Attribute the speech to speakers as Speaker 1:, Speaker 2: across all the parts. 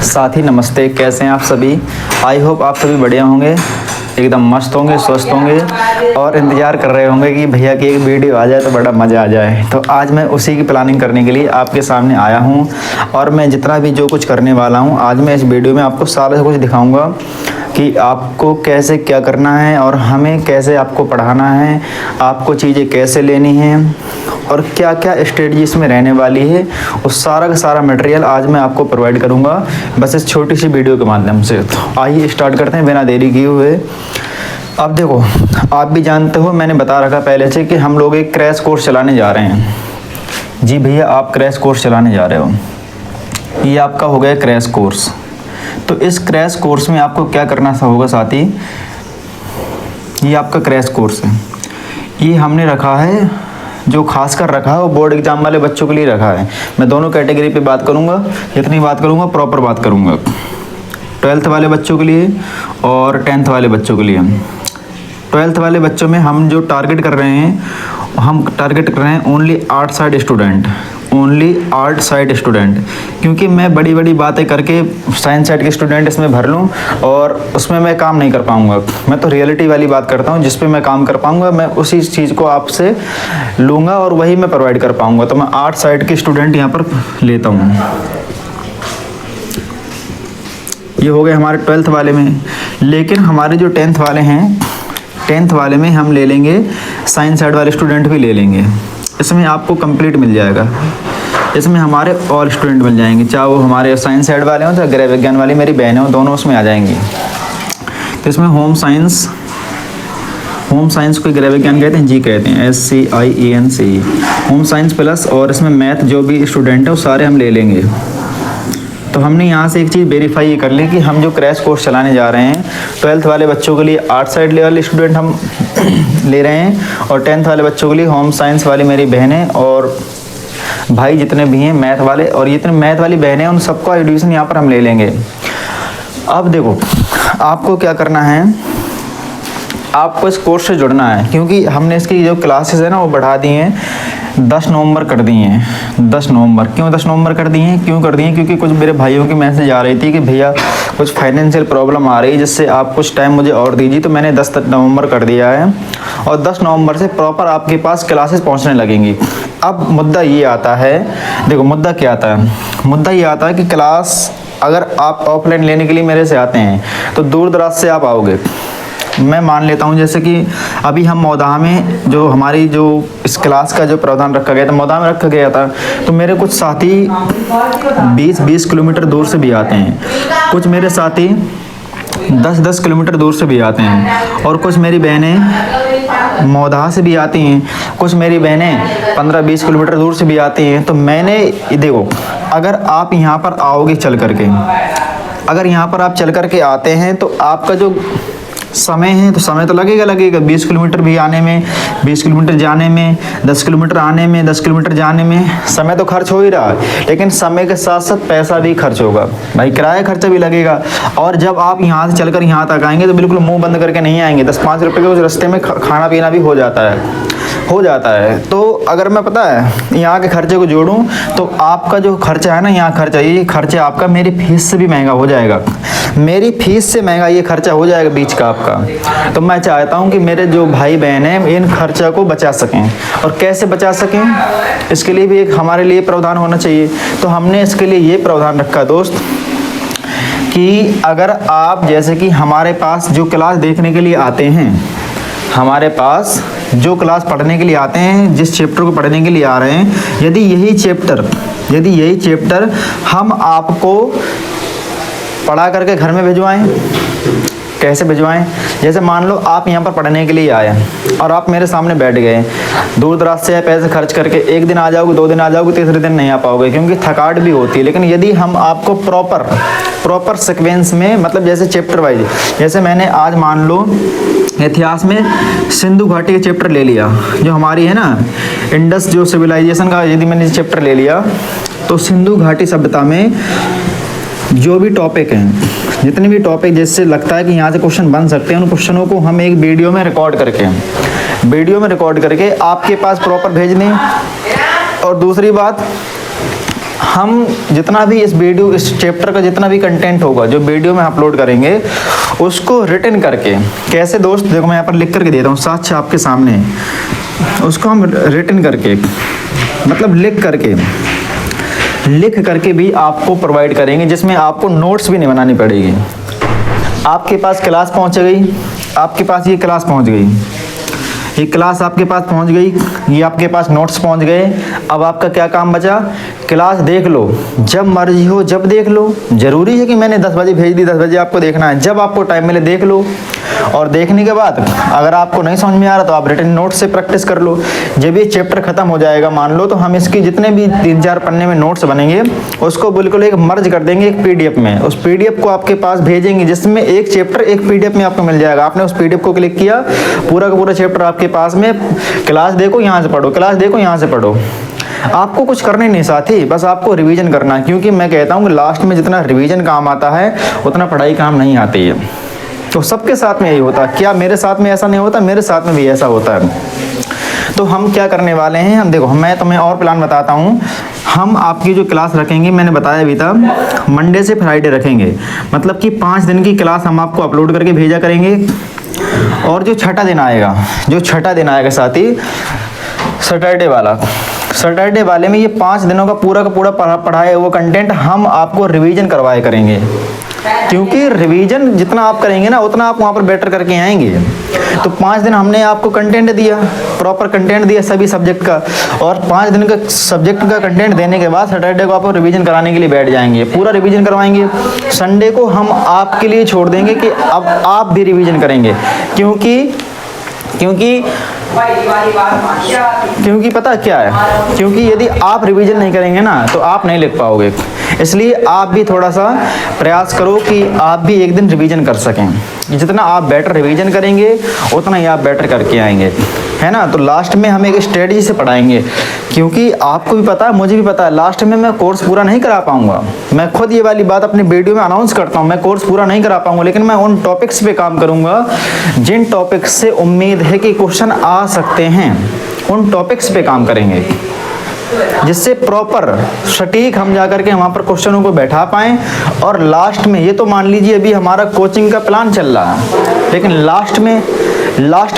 Speaker 1: साथी नमस्ते, कैसे हैं आप सभी। आई होप आप सभी बढ़िया होंगे, एकदम मस्त होंगे, स्वस्थ होंगे और इंतज़ार कर रहे होंगे कि भैया की एक वीडियो आ जाए तो बड़ा मज़ा आ जाए। तो आज मैं उसी की प्लानिंग करने के लिए आपके सामने आया हूं और मैं जितना भी जो कुछ करने वाला हूं, आज मैं इस वीडियो में आपको सारा कुछ दिखाऊंगा कि आपको कैसे क्या करना है और हमें कैसे आपको पढ़ाना है, आपको चीज़ें कैसे लेनी हैं और क्या क्या स्ट्रेटजी इसमें रहने वाली है। उस सारा का सारा मटेरियल आज मैं आपको प्रोवाइड करूंगा बस इस छोटी सी वीडियो के माध्यम से। तो आइए स्टार्ट करते हैं बिना देरी किए हुए। अब देखो, आप भी जानते हो, मैंने बता रखा पहले से कि हम लोग एक क्रैश कोर्स चलाने जा रहे हैं। जी भैया, आप क्रैश कोर्स चलाने जा रहे हो, ये आपका हो गया क्रैश कोर्स। तो इस क्रैश कोर्स में आपको क्या करना होगा साथी, ये आपका क्रैश कोर्स है। ये हमने रखा है, जो खास कर रखा है वो बोर्ड एग्जाम वाले बच्चों के लिए रखा है। मैं दोनों कैटेगरी पे बात करूँगा, जितनी बात करूँगा प्रॉपर बात करूँगा। 12th वाले बच्चों के लिए और 10th वाले बच्चों के लिए। 12th वाले बच्चों में हम जो टारगेट कर रहे हैं, हम टारगेट कर रहे हैं only art side student, only art side student. क्योंकि मैं बड़ी बड़ी बातें करके साइंस साइड के स्टूडेंट इसमें भर लूँ और उसमें मैं काम नहीं कर पाऊँगा। मैं तो रियलिटी वाली बात करता हूँ, जिस पे मैं काम कर पाऊँगा मैं उसी चीज़ को आपसे लूँगा और वही मैं प्रोवाइड कर पाऊँगा। तो मैं आर्ट साइड के स्टूडेंट यहाँ पर लेता हूँ। ये हो गए हमारे 12th वाले में। लेकिन हमारे जो 10th वाले हैं, 10th वाले में हम ले लेंगे साइंस साइड वाले स्टूडेंट भी ले लेंगे। इसमें आपको कंप्लीट मिल जाएगा, इसमें हमारे ऑल स्टूडेंट मिल जाएंगे, चाहे वो हमारे साइंस साइड वाले हों चाहे गृह विज्ञान वाली मेरी बहनें हों, दोनों उसमें आ जाएंगी। तो इसमें होम साइंस को गृह विज्ञान कहते हैं, जी कहते हैं, SCIENC, होम साइंस प्लस, और इसमें मैथ जो भी स्टूडेंट है वो सारे हम ले लेंगे। तो हमने यहाँ से एक चीज़ वेरीफाई ये कर ली कि हम जो क्रैश कोर्स चलाने जा रहे हैं, 12th वाले बच्चों के लिए आर्ट साइड लेवल स्टूडेंट हम ले रहे हैं और 10th वाले बच्चों के लिए होम साइंस वाली मेरी बहनें और भाई जितने भी हैं मैथ वाले, और जितने मैथ वाली बहनें उन सबका एडमिशन यहाँ पर हम ले लेंगे। अब देखो, आपको क्या करना है, आपको इस कोर्स से जुड़ना है। क्योंकि हमने इसकी जो क्लासेस है ना वो बढ़ा दी हैं, 10 नवंबर कर दिए हैं। 10 नवंबर क्यों 10 नवंबर कर दिए हैं, क्यों कर दिए हैं? क्योंकि कुछ मेरे भाइयों की मैसेज आ रही थी कि भैया कुछ फाइनेंशियल प्रॉब्लम आ रही है जिससे आप कुछ टाइम मुझे और दीजिए। तो मैंने 10 नवंबर कर दिया है और 10 नवंबर से प्रॉपर आपके पास क्लासेस पहुंचने लगेंगी। अब मुद्दा ये आता है, देखो मुद्दा क्या आता है, मुद्दा ये आता है कि क्लास अगर आप ऑफलाइन लेने के लिए मेरे से आते हैं तो दूर दराज से आप आओगे। मैं मान लेता हूँ जैसे कि अभी हम मौदा में जो हमारी जो इस क्लास का जो प्रावधान रखा गया था, मौदा में रखा गया था, तो मेरे कुछ साथी 20-20 किलोमीटर दूर से भी आते हैं, कुछ मेरे साथी 10-10 किलोमीटर दूर से भी आते हैं और कुछ मेरी बहनें मौदा से भी आती हैं, कुछ मेरी बहनें 15-20 किलोमीटर दूर से भी आती हैं। तो मैंने देखो, अगर आप यहाँ पर आओगे चल करके, अगर यहाँ पर आप चल करके आते हैं तो आपका जो समय है, तो समय तो लगेगा 20 किलोमीटर भी आने में, 20 किलोमीटर जाने में, 10 किलोमीटर आने में, 10 किलोमीटर जाने में समय तो खर्च हो ही रहा है। लेकिन समय के साथ साथ पैसा भी खर्च होगा भाई, किराया खर्चा भी लगेगा। और जब आप यहाँ से चलकर यहाँ तक आएंगे तो बिल्कुल मुंह बंद करके नहीं आएंगे, 10-5 रुपये के उस रास्ते में खाना पीना भी हो जाता है। तो अगर मैं पता है यहाँ के खर्चे को जोड़ूं तो आपका जो खर्चा है ना, यहाँ खर्चा, ये खर्चा आपका मेरी फीस से भी महंगा हो जाएगा, मेरी फीस से महंगा ये खर्चा हो जाएगा बीच का आपका। तो मैं चाहता हूँ कि मेरे जो भाई बहन हैं इन खर्चा को बचा सकें, और कैसे बचा सकें इसके लिए भी एक हमारे लिए प्रावधान होना चाहिए। तो हमने इसके लिए ये प्रावधान रखा दोस्त कि अगर आप जैसे कि हमारे पास जो क्लास देखने के लिए आते हैं, हमारे पास जो क्लास पढ़ने के लिए आते हैं, जिस चैप्टर को पढ़ने के लिए आ रहे हैं, यदि यही चैप्टर हम आपको पढ़ा करके घर में भिजवाएं, कैसे भिजवाएं? जैसे मान लो आप यहाँ पर पढ़ने के लिए आए और आप मेरे सामने बैठ गए, दूर दराज से पैसे खर्च करके, एक दिन आ जाओगे, 2 दिन आ जाओगे, तीसरे दिन नहीं आ पाओगे क्योंकि थकावट भी होती है। लेकिन यदि हम आपको प्रॉपर सीक्वेंस में, मतलब जैसे चैप्टर वाइज, जैसे मैंने आज मान लो इतिहास में सिंधु घाटी का चैप्टर ले लिया, जो हमारी है ना इंडस जो सिविलाइजेशन का, यदि मैंने चैप्टर ले लिया तो सिंधु घाटी सभ्यता में जो भी टॉपिक हैं, जितने भी टॉपिक जिससे लगता है कि यहाँ से क्वेश्चन बन सकते हैं, उन क्वेश्चनों को हम एक वीडियो में रिकॉर्ड करके आपके पास प्रॉपर भेज दें। और दूसरी बात, हम जितना भी इस वीडियो, इस चैप्टर का जितना भी कंटेंट होगा जो वीडियो में अपलोड करेंगे, उसको रिटन करके, कैसे दोस्त, देखो मैं यहाँ पर लिख करके देता हूँ साथ से आपके सामने, उसको हम रिटन करके, मतलब लिख करके भी आपको प्रोवाइड करेंगे, जिसमें आपको नोट्स भी नहीं बनानी पड़ेगी। आपके पास क्लास पहुंच गई, आपके पास ये क्लास पहुंच गई, ये क्लास आपके पास पहुंच गई, ये आपके पास नोट्स पहुंच गए। अब आपका क्या काम बचा? क्लास देख लो, जब मर्जी हो जब देख लो। ज़रूरी है कि मैंने 10 बजे भेज दी, 10 बजे आपको देखना है, जब आपको टाइम मिले देख लो। और देखने के बाद अगर आपको नहीं समझ में आ रहा तो आप रिटन नोट से प्रैक्टिस कर लो। जब ये चैप्टर खत्म हो जाएगा मान लो, तो हम इसके जितने भी 3-4 पन्ने में नोट्स बनेंगे, उसको बिल्कुल एक मर्ज कर देंगे एक पीडीएफ में। उस पीडीएफ को आपके पास भेजेंगे, जिसमें एक चैप्टर एक पीडीएफ में आपको मिल जाएगा। आपने उस पीडीएफ को क्लिक किया, पूरा का पूरा चैप्टर आपके पास में, क्लास देखो यहाँ से पढ़ो, क्लास देखो यहाँ से पढ़ो। आपको कुछ करने नहीं साथी, बस आपको रिवीजन करना है, क्योंकि मैं कहता हूँ कि लास्ट में जितना रिवीजन काम आता है उतना पढ़ाई काम नहीं आती है। तो सबके साथ में यही होता है। क्या मेरे साथ में ऐसा नहीं होता? मेरे साथ में भी ऐसा होता है। तो हम क्या करने वाले हैं, हम देखो, मैं तुम्हें और प्लान बताता हूँ। हम आपकी जो क्लास रखेंगे, मैंने बताया भी था, मंडे से फ्राइडे रखेंगे, मतलब कि 5 दिन की क्लास हम आपको अपलोड करके भेजा करेंगे। और जो छठा दिन आएगा साथी, सैटरडे वाले में ये 5 दिनों का पूरा पढ़ाया वो कंटेंट हम आपको रिवीजन करवाए करेंगे, क्योंकि रिवीजन जितना आप करेंगे ना उतना आप वहाँ पर बेटर करके आएंगे। तो 5 दिन हमने आपको कंटेंट दिया, प्रॉपर कंटेंट दिया सभी सब्जेक्ट का, और 5 दिन का सब्जेक्ट का कंटेंट देने के बाद सैटरडे को आप रिवीजन कराने के लिए बैठ जाएंगे, पूरा रिवीजन करवाएंगे। संडे को हम आपके लिए छोड़ देंगे कि अब आप भी रिवीजन करेंगे, क्योंकि पता क्या है, क्योंकि यदि आप रिवीजन नहीं करेंगे ना तो आप नहीं लिख पाओगे। इसलिए आप भी थोड़ा सा प्रयास करो कि आप भी एक दिन रिवीजन कर सकें। जितना आप बेटर रिवीजन करेंगे उतना ही आप बेटर करके आएंगे, है ना। तो लास्ट में हम एक स्ट्रेटजी से पढ़ाएंगे, क्योंकि आपको भी पता है, मुझे भी पता है, लास्ट में मैं कोर्स पूरा नहीं करा पाऊंगा। मैं खुद ये वाली बात अपनी वीडियो में अनाउंस करता हूँ, मैं कोर्स पूरा नहीं करा पाऊंगा, लेकिन मैं उन टॉपिक्स पे काम करूंगा जिन टॉपिक्स से उम्मीद है कि क्वेश्चन आ सकते हैं। उन टॉपिक्स पे काम करेंगे जिससे प्रॉपर सटीक हम जा करके वहाँ पर क्वेश्चनों को बैठा पाएं। और लास्ट में, ये तो मान लीजिए अभी हमारा कोचिंग का प्लान चल रहा है, लेकिन लास्ट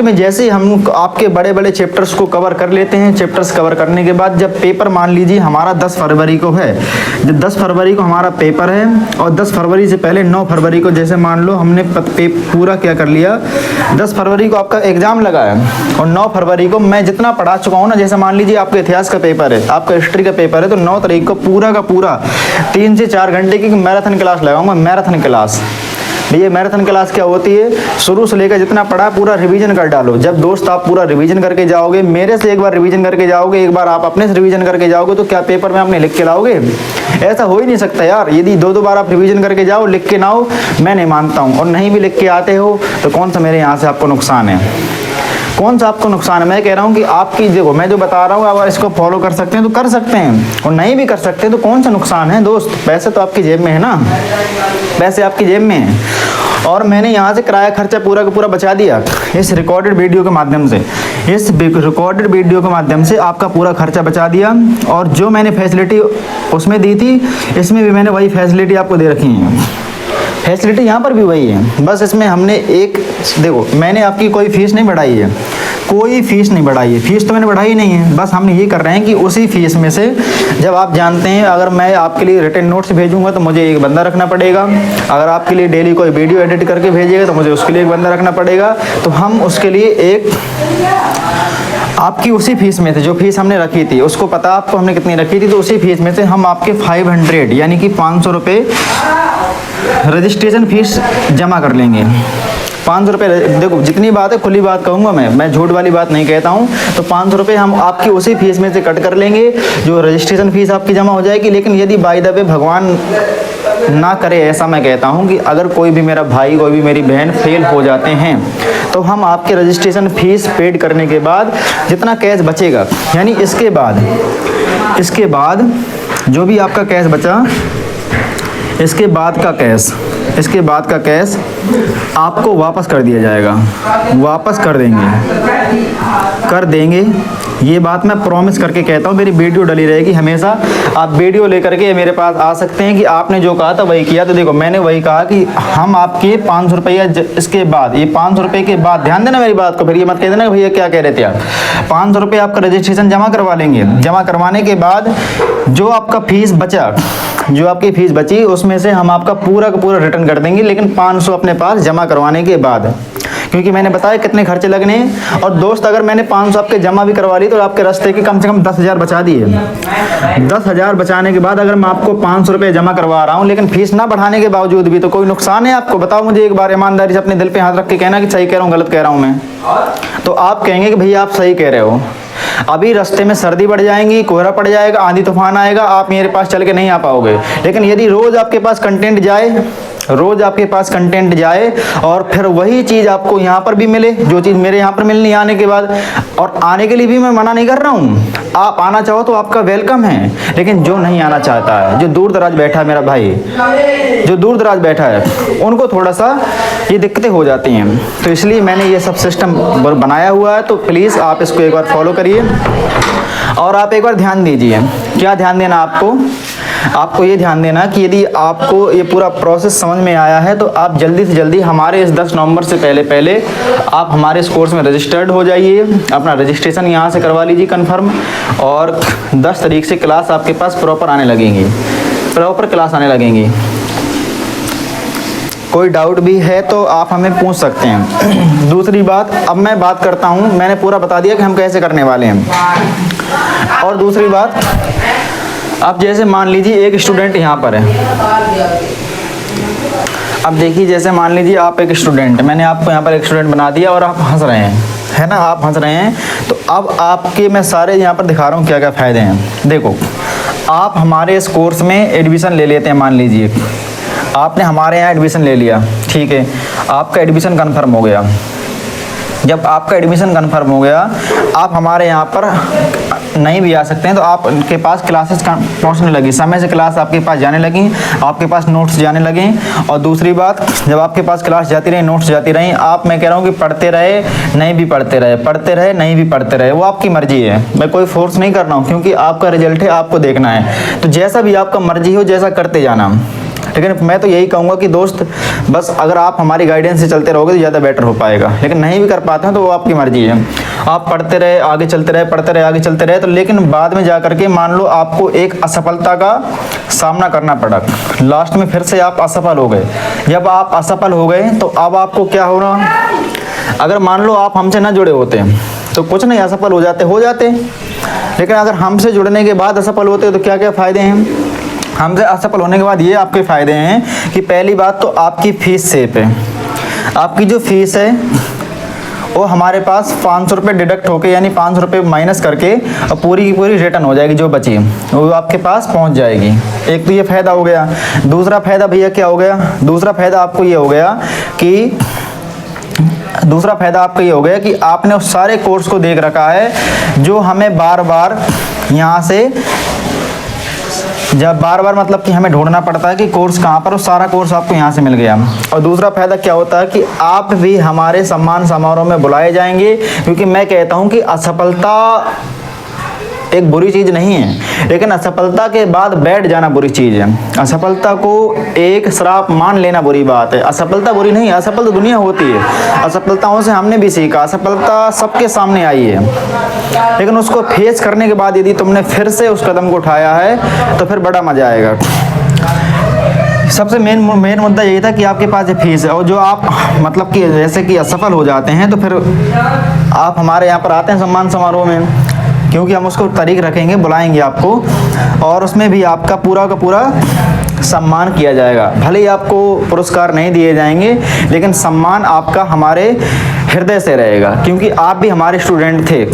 Speaker 1: में जैसे ही हम आपके बड़े बड़े चैप्टर्स को कवर कर लेते हैं, चैप्टर्स कवर करने के बाद जब पेपर मान लीजिए हमारा 10 फरवरी को है, जब 10 फरवरी को हमारा पेपर है, और 10 फरवरी से पहले 9 फरवरी को जैसे मान लो हमने पूरा क्या कर लिया, 10 फरवरी को आपका एग्जाम लगा है और 9 फरवरी को मैं जितना पढ़ा चुका हूँ ना, जैसे मान लीजिए आपका इतिहास का पेपर है, आपका हिस्ट्री का पेपर है, तो 9 तारीख को पूरा का पूरा 3 से 4 घंटे की मैराथन क्लास लगाऊंगा। मैराथन क्लास, ये मैराथन क्लास क्या होती है, शुरू से लेकर जितना पढ़ा पूरा रिवीजन कर डालो। जब दोस्त आप पूरा रिवीजन करके जाओगे, मेरे से एक बार रिवीजन करके जाओगे, एक बार आप अपने से रिवीजन करके जाओगे, तो क्या पेपर में आपने लिख के लाओगे? ऐसा हो ही नहीं सकता यार। यदि 2 बार आप रिवीजन करके जाओ, लिख के ना आओ, मैं नहीं मानता हूँ। और नहीं भी लिख के आते हो तो कौन सा मेरे यहाँ से आपको नुकसान है, कौन सा आपको नुकसान है? मैं कह रहा हूँ कि आपकी, देखो मैं जो बता रहा हूँ, अगर इसको फॉलो कर सकते हैं तो कर सकते हैं, और नहीं भी कर सकते तो कौन सा नुकसान है दोस्त? पैसे तो आपकी जेब में है ना, पैसे आपकी जेब में है। और मैंने यहाँ से किराया खर्चा पूरा का पूरा बचा दिया इस रिकॉर्डेड वीडियो के माध्यम से, इस रिकॉर्डेड वीडियो के माध्यम से आपका पूरा खर्चा बचा दिया। और जो मैंने फैसिलिटी उसमें दी थी, इसमें भी मैंने वही फैसिलिटी आपको दे रखी है। फैसिलिटी यहाँ पर भी वही है, बस इसमें हमने एक, देखो मैंने आपकी कोई फीस नहीं बढ़ाई है, कोई फीस नहीं बढ़ाई है, फीस तो मैंने बढ़ाई नहीं है। बस हम ये कर रहे हैं कि उसी फीस में से, जब आप जानते हैं अगर मैं आपके लिए रिटन नोट्स भेजूंगा तो मुझे एक बंदा रखना पड़ेगा, अगर आपके लिए डेली कोई वीडियो एडिट करके भेजिएगा तो मुझे उसके लिए एक बंदा रखना पड़ेगा। तो हम उसके लिए एक, आपकी उसी फीस में से, जो फीस हमने रखी थी, उसको पता आपको हमने कितनी रखी थी, तो उसी फीस में से हम आपके 500 यानी कि 500 रुपये रजिस्ट्रेशन फीस जमा कर लेंगे। 500 रुपये, देखो जितनी बात है खुली बात कहूँगा, मैं झूठ वाली बात नहीं कहता हूँ। तो 500 रुपये हम आपकी उसी फीस में से कट कर लेंगे, जो रजिस्ट्रेशन फीस आपकी जमा हो जाएगी। लेकिन यदि बाय द वे भगवान ना करे, ऐसा मैं कहता हूँ कि अगर कोई भी मेरा भाई, कोई भी मेरी बहन फेल हो जाते हैं, तो हम आपके रजिस्ट्रेशन फीस पेड करने के बाद जितना कैश बचेगा, यानी इसके बाद जो भी आपका कैश बचा, इसके बाद का कैश आपको वापस कर दिया जाएगा, वापस कर देंगे। ये बात मैं प्रॉमिस करके कहता हूँ, मेरी वीडियो डली रहेगी हमेशा। आप वीडियो लेकर के मेरे पास आ सकते हैं कि आपने जो कहा था वही किया। तो देखो मैंने वही कहा कि हम आपके 500 रुपया इसके बाद, ये 500 रुपये के बाद, ध्यान देना मेरी बात को, फिर ये मत कह देना भैया क्या कह रहे थे आप। 500 रुपये आपका रजिस्ट्रेशन जमा करवा लेंगे। जमा करवाने के बाद जो आपका फीस बचा, जो आपकी फीस बची, उसमें से हम आपका पूरा का पूरा रिटर्न कर देंगे, लेकिन 500 अपने पास जमा करवाने के बाद, क्योंकि मैंने बताया कितने खर्चे लगने हैं। और दोस्त अगर मैंने 500 आपके जमा भी करवा ली तो आपके रास्ते के कम से कम 10,000 बचा दिए। 10,000 बचाने के बाद अगर मैं आपको 500 रुपये जमा करवा रहा हूँ, लेकिन फीस ना बढ़ाने के बावजूद भी, तो कोई नुकसान है आपको? बताओ मुझे एक बार, ईमानदारी से अपने दिल पे हाथ रख के कहना कि सही कह रहा हूँ गलत कह रहा हूँ मैं। तो आप कहेंगे कि भैया आप सही कह रहे हो। अभी रास्ते में सर्दी बढ़ जाएंगी, कोहरा पड़ जाएगा, आंधी तूफान आएगा, आप मेरे पास चल के नहीं आ पाओगे। लेकिन यदि रोज आपके पास कंटेंट जाए, रोज आपके पास कंटेंट जाए और फिर वही चीज़ आपको यहाँ पर भी मिले, जो चीज़ मेरे यहाँ पर मिलनी आने के बाद, और आने के लिए भी मैं मना नहीं कर रहा हूँ, आप आना चाहो तो आपका वेलकम है। लेकिन जो नहीं आना चाहता है, जो दूर दराज बैठा है मेरा भाई, जो दूर दराज बैठा है, उनको थोड़ा सा ये दिक्कतें हो जाती हैं। तो इसलिए मैंने ये सब सिस्टम बनाया हुआ है। तो प्लीज़ आप इसको एक बार फॉलो करिए और आप एक बार ध्यान दीजिए। क्या ध्यान देना आपको? आपको ये ध्यान देना कि यदि आपको ये पूरा प्रोसेस समझ में आया है तो आप जल्दी से जल्दी हमारे इस 10 नवंबर से पहले आप हमारे इस कोर्स में रजिस्टर्ड हो जाइए। अपना रजिस्ट्रेशन यहाँ से करवा लीजिए कन्फर्म, और 10 तारीख से क्लास आपके पास प्रॉपर आने लगेंगी, प्रॉपर क्लास आने लगेंगी। कोई डाउट भी है तो आप हमें पूछ सकते हैं। दूसरी बात, अब मैं बात करता हूँ, मैंने पूरा बता दिया कि हम कैसे करने वाले हैं। और दूसरी बात, आप जैसे मान लीजिए एक स्टूडेंट यहाँ पर है, अब देखिए जैसे मान लीजिए आप एक स्टूडेंट, मैंने आपको यहाँ पर एक स्टूडेंट बना दिया और आप हंस रहे हैं, है ना, आप हंस रहे हैं। तो अब आपके मैं सारे यहाँ पर दिखा रहा हूँ क्या क्या फ़ायदे हैं। देखो, आप हमारे इस कोर्स में एडमिशन ले लेते हैं, मान लीजिए आपने हमारे यहाँ एडमिशन ले लिया, ठीक है, आपका एडमिशन कन्फर्म हो गया। जब आपका एडमिशन कन्फर्म हो गया, आप हमारे यहाँ पर नहीं भी आ सकते हैं तो आपके पास क्लासेस पहुँचने लगी, समय से क्लास आपके पास जाने लगी, आपके पास नोट्स जाने लगे। और दूसरी बात, जब आपके पास क्लास जाती रही, नोट्स जाती रही, आप, मैं कह रहा हूँ कि पढ़ते रहे नहीं भी पढ़ते रहे, पढ़ते रहे नहीं भी पढ़ते रहे, वो आपकी मर्जी है। मैं कोई फोर्स नहीं कर रहा हूँ, क्योंकि आपका रिजल्ट है, आपको देखना है। तो जैसा भी आपका मर्जी हो, जैसा करते जाना। लेकिन मैं तो यही कहूँगा कि दोस्त, बस अगर आप हमारी गाइडेंस से चलते रहोगे तो ज़्यादा बेटर हो पाएगा। लेकिन नहीं भी कर पाते हैं तो वो आपकी मर्जी है। आप पढ़ते रहे, आगे चलते रहे, पढ़ते रहे, आगे चलते रहे, तो लेकिन बाद में जा करके मान लो आपको एक असफलता का सामना करना पड़ा, लास्ट में फिर से आप असफल हो गए। जब आप असफल हो गए तो अब आपको क्या होना, अगर मान लो आप हमसे ना जुड़े होते तो कुछ नहीं, असफल हो जाते। लेकिन अगर हमसे जुड़ने के बाद असफल होते तो क्या क्या फ़ायदे हैं? हमसे असफल होने के बाद ये आपके फ़ायदे हैं कि पहली बात तो आपकी फ़ीस सेफ है। आपकी जो फ़ीस है वो हमारे पास 500 रुपये डिडक्ट होके, यानी 500 रुपये माइनस करके और पूरी की पूरी रिटर्न हो जाएगी, जो बची वो आपके पास पहुंच जाएगी। एक तो ये फ़ायदा हो गया। दूसरा फ़ायदा भैया क्या हो गया? दूसरा फ़ायदा आपको ये हो गया कि आपने उस सारे कोर्स को देख रखा है जो हमें बार बार यहाँ से, जब बार बार मतलब कि हमें ढूंढना पड़ता है कि कोर्स कहाँ पर, उस सारा कोर्स आपको यहाँ से मिल गया। और दूसरा फ़ायदा क्या होता है कि आप भी हमारे सम्मान समारोह में बुलाए जाएंगे, क्योंकि मैं कहता हूँ कि असफलता एक बुरी चीज़ नहीं है, लेकिन असफलता के बाद बैठ जाना बुरी चीज़ है। असफलता को एक श्राप मान लेना बुरी बात है। असफलता बुरी नहीं है, असफल तो दुनिया होती है। असफलताओं से हमने भी सीखा, असफलता सबके सामने आई है, लेकिन उसको फेस करने के बाद यदि तुमने फिर से उस कदम को उठाया है तो फिर बड़ा मज़ा आएगा। सबसे मेन मुद्दा यही था कि आपके पास ये फीस है, और जो आप मतलब कि जैसे कि असफल हो जाते हैं तो फिर आप हमारे यहाँ पर आते हैं सम्मान समारोह में, क्योंकि हम उसको तारीख रखेंगे, बुलाएंगे आपको, और उसमें भी आपका पूरा का पूरा सम्मान किया जाएगा। भले ही आपको पुरस्कार नहीं दिए जाएंगे, लेकिन सम्मान आपका हमारे हृदय से रहेगा, क्योंकि आप भी हमारे स्टूडेंट थे।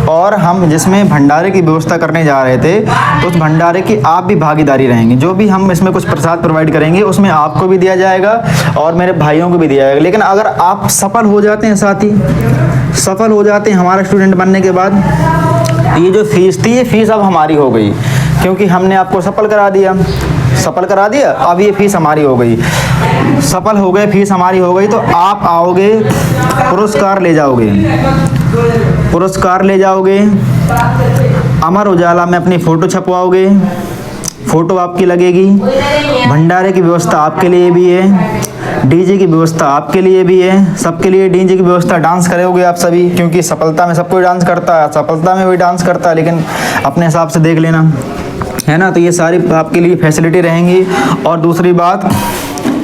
Speaker 1: और हम जिसमें भंडारे की व्यवस्था करने जा रहे थे, तो उस भंडारे की आप भी भागीदारी रहेंगे। जो भी हम इसमें कुछ प्रसाद प्रोवाइड करेंगे उसमें आपको भी दिया जाएगा और मेरे भाइयों को भी दिया जाएगा। लेकिन अगर आप सफल हो जाते हैं, साथी सफल हो जाते हैं हमारा स्टूडेंट बनने के बाद, ये जो फीस थी, ये फीस अब हमारी हो गई, क्योंकि हमने आपको सफल करा दिया। अब ये फीस हमारी हो गई, सफल हो गए, फीस हमारी हो गई। तो आप आओगे, पुरस्कार ले जाओगे, अमर उजाला में अपनी फ़ोटो छपवाओगे, फ़ोटो आपकी लगेगी। भंडारे की व्यवस्था आपके लिए भी है, डीजे की व्यवस्था आपके लिए भी है, सबके लिए डीजे की व्यवस्था। डांस करोगे आप सभी, क्योंकि सफलता में सब कोई डांस करता है, सफलता में भी डांस करता है, लेकिन अपने हिसाब से देख लेना, है ना। तो ये सारी आपके लिए फैसिलिटी रहेंगी। और दूसरी बात,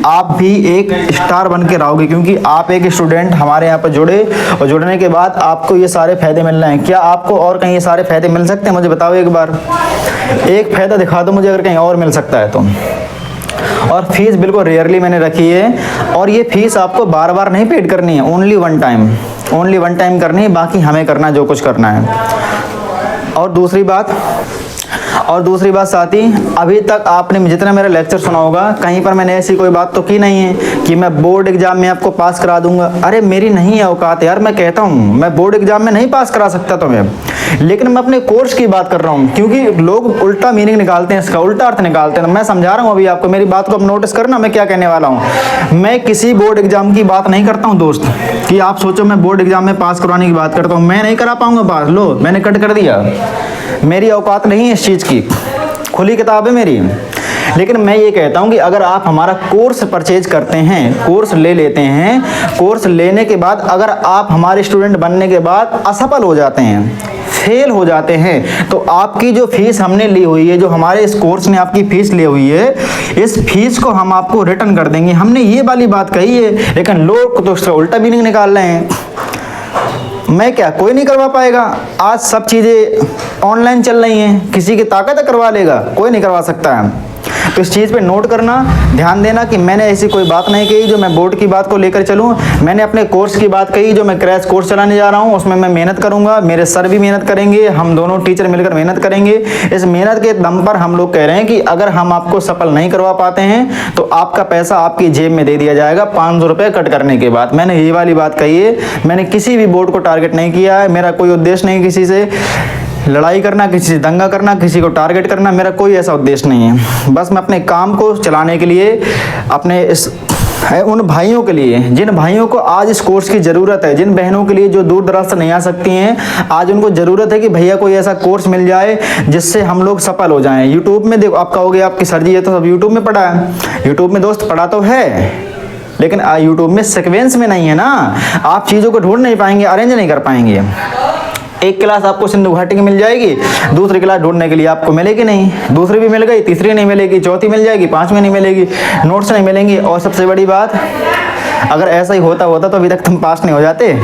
Speaker 1: आप भी एक स्टार बन के रहोगे, क्योंकि आप एक स्टूडेंट हमारे यहाँ पर जुड़े, और जुड़ने के बाद आपको ये सारे फ़ायदे मिल रहे हैं। क्या आपको और कहीं ये सारे फ़ायदे मिल सकते हैं? मुझे बताओ एक बार, एक फ़ायदा दिखा दो मुझे अगर कहीं और मिल सकता है तो। और फीस बिल्कुल रेयरली मैंने रखी है, और ये फीस आपको बार बार नहीं पेड करनी है, ओनली वन टाइम करनी है, बाकी हमें करना जो कुछ करना है। और दूसरी बात साथी, अभी तक आपने जितना मेरा लेक्चर सुना होगा, कहीं पर मैंने ऐसी कोई बात तो की नहीं है कि मैं बोर्ड एग्जाम में आपको पास करा दूंगा। अरे मेरी नहीं है औकात यार, मैं कहता हूँ मैं बोर्ड एग्जाम में नहीं पास करा सकता तुम्हें, लेकिन मैं अपने कोर्स की बात कर रहा हूँ, क्योंकि लोग उल्टा मीनिंग निकालते हैं, इसका उल्टा अर्थ निकालते हैं। मैं समझा रहा हूँ अभी आपको, मेरी बात को अब नोटिस करना मैं क्या कहने वाला हूँ। मैं किसी बोर्ड एग्जाम की बात नहीं करता हूँ दोस्त, कि आप सोचो मैं बोर्ड एग्जाम में पास करवाने की बात करता हूँ। मैं नहीं करा पाऊंगा पास, लो मैंने कट कर दिया, मेरी औकात नहीं है इस चीज़ की, खुली किताब है मेरी। लेकिन मैं ये कहता हूँ कि अगर आप हमारा कोर्स परचेज करते हैं, कोर्स ले लेते हैं, कोर्स लेने के बाद अगर आप हमारे स्टूडेंट बनने के बाद असफल हो जाते हैं, फेल हो जाते हैं, तो आपकी जो फीस हमने ली हुई है, जो हमारे इस कोर्स ने आपकी फीस ली हुई है, इस फीस को हम आपको रिटर्न कर देंगे। हमने ये वाली बात कही है, लेकिन लोग तो उसका उल्टा मीनिंग निकाल रहे हैं। मैं क्या, कोई नहीं करवा पाएगा। आज सब चीज़ें ऑनलाइन चल रही हैं, किसी की ताकत करवा लेगा, कोई नहीं करवा सकता है। तो इस चीज़ पे नोट करना, ध्यान देना कि मैंने ऐसी कोई बात नहीं कही जो मैं बोर्ड की बात को लेकर चलूँ। मैंने अपने कोर्स की बात कही, जो मैं क्रैश कोर्स चलाने जा रहा हूँ, उसमें मैं मेहनत करूँगा, मेरे सर भी मेहनत करेंगे, हम दोनों टीचर मिलकर मेहनत करेंगे। इस मेहनत के दम पर हम लोग कह रहे हैं कि अगर हम आपको सफल नहीं करवा पाते हैं तो आपका पैसा आपकी जेब में दे दिया जाएगा 500 रुपये कट करने के बाद। मैंने ये वाली बात कही है। मैंने किसी भी बोर्ड को टारगेट नहीं किया है, मेरा कोई उद्देश्य नहीं किसी से लड़ाई करना, किसी से दंगा करना, किसी को टारगेट करना, मेरा कोई ऐसा उद्देश्य नहीं है। बस मैं अपने काम को चलाने के लिए, अपने इस उन भाइयों के लिए, जिन भाइयों को आज इस कोर्स की ज़रूरत है, जिन बहनों के लिए जो दूर दराज से नहीं आ सकती हैं, आज उनको ज़रूरत है कि भैया कोई ऐसा कोर्स मिल जाए जिससे हम लोग सफल हो जाएं। यूट्यूब में देखो, आप कहोगे आपकी सर जी ये तो सब यूट्यूब में पढ़ा है। यूट्यूब में दोस्त पढ़ा तो है, लेकिन यूट्यूब में सीक्वेंस में नहीं है ना। आप चीज़ों को ढूंढ नहीं पाएंगे, अरेंज नहीं कर पाएंगे। एक क्लास आपको सिंधु घाटी की मिल जाएगी, दूसरी क्लास ढूंढने के लिए आपको मिलेगी नहीं, दूसरी भी मिल गई, तीसरी नहीं मिलेगी, चौथी मिल जाएगी, पांचवी नहीं मिलेगी, नोट्स नहीं मिलेंगे। और सबसे बड़ी बात, अगर ऐसा ही होता तो अभी तक तुम पास नहीं हो जाते।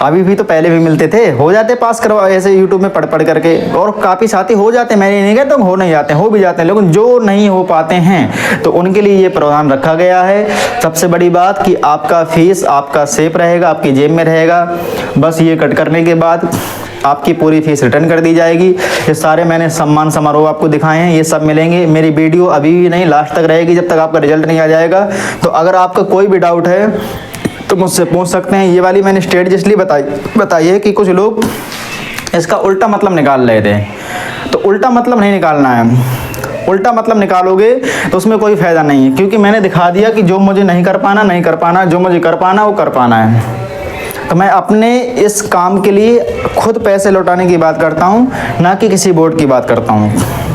Speaker 1: अभी भी तो पहले भी मिलते थे, हो जाते पास करवा ऐसे यूट्यूब में पढ़ करके। और काफ़ी साथी हो जाते, मैंने नहीं कहता हो नहीं जाते, हो भी जाते हैं, लेकिन जो नहीं हो पाते हैं तो उनके लिए ये प्रावधान रखा गया है। सबसे बड़ी बात कि आपका फीस आपका सेफ रहेगा, आपकी जेब में रहेगा। बस ये कट करने के बाद आपकी पूरी फीस रिटर्न कर दी जाएगी। ये सारे मैंने सम्मान समारोह आपको दिखाए हैं, ये सब मिलेंगे। मेरी वीडियो अभी भी नहीं, लास्ट तक रहेगी जब तक आपका रिजल्ट नहीं आ जाएगा। तो अगर आपका कोई भी डाउट है तो मुझसे पूछ सकते हैं। ये वाली मैंने स्ट्रेटजी इसलिए बताई है कि कुछ लोग इसका उल्टा मतलब निकाल रहे थे, तो उल्टा मतलब नहीं निकालना है। उल्टा मतलब निकालोगे तो उसमें कोई फ़ायदा नहीं है, क्योंकि मैंने दिखा दिया कि जो मुझे नहीं कर पाना, जो मुझे कर पाना वो कर पाना है। तो मैं अपने इस काम के लिए खुद पैसे लौटाने की बात करता हूँ, ना कि किसी बोर्ड की बात करता हूँ।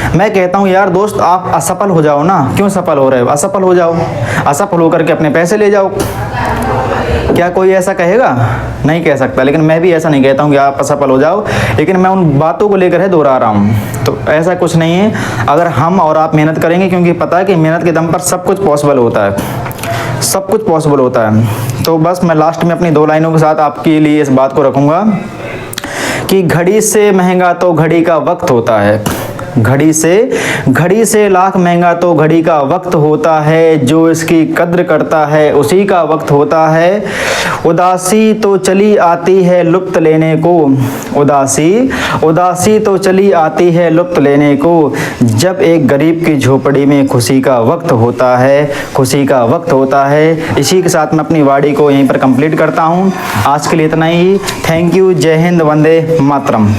Speaker 1: मैं कहता हूँ यार दोस्त, आप असफल हो जाओ ना, क्यों सफल हो रहे हो, असफल हो जाओ, असफल होकर के अपने पैसे ले जाओ। क्या कोई ऐसा कहेगा? नहीं कह सकता। लेकिन मैं भी ऐसा नहीं कहता हूँ कि आप असफल हो जाओ, लेकिन मैं उन बातों को लेकर है दोहरा रहा हूँ। तो ऐसा कुछ नहीं है, अगर हम और आप मेहनत करेंगे, क्योंकि पता है कि मेहनत के दम पर सब कुछ पॉसिबल होता है, सब कुछ पॉसिबल होता है। तो बस मैं लास्ट में अपनी 2 लाइनों के साथ आपके लिए इस बात को रखूँगा कि घड़ी से महंगा तो घड़ी का वक्त होता है, घड़ी से लाख महंगा तो घड़ी का वक्त होता है, जो इसकी कद्र करता है उसी का वक्त होता है। उदासी तो चली आती है लुत्फ लेने को, उदासी तो चली आती है लुत्फ लेने को, जब एक गरीब की झोपड़ी में खुशी का वक्त होता है, खुशी का वक्त होता है। इसी के साथ मैं अपनी वाणी को यहीं पर कंप्लीट करता हूँ। आज के लिए इतना ही। Thank you. जय हिंद, वंदे मातरम।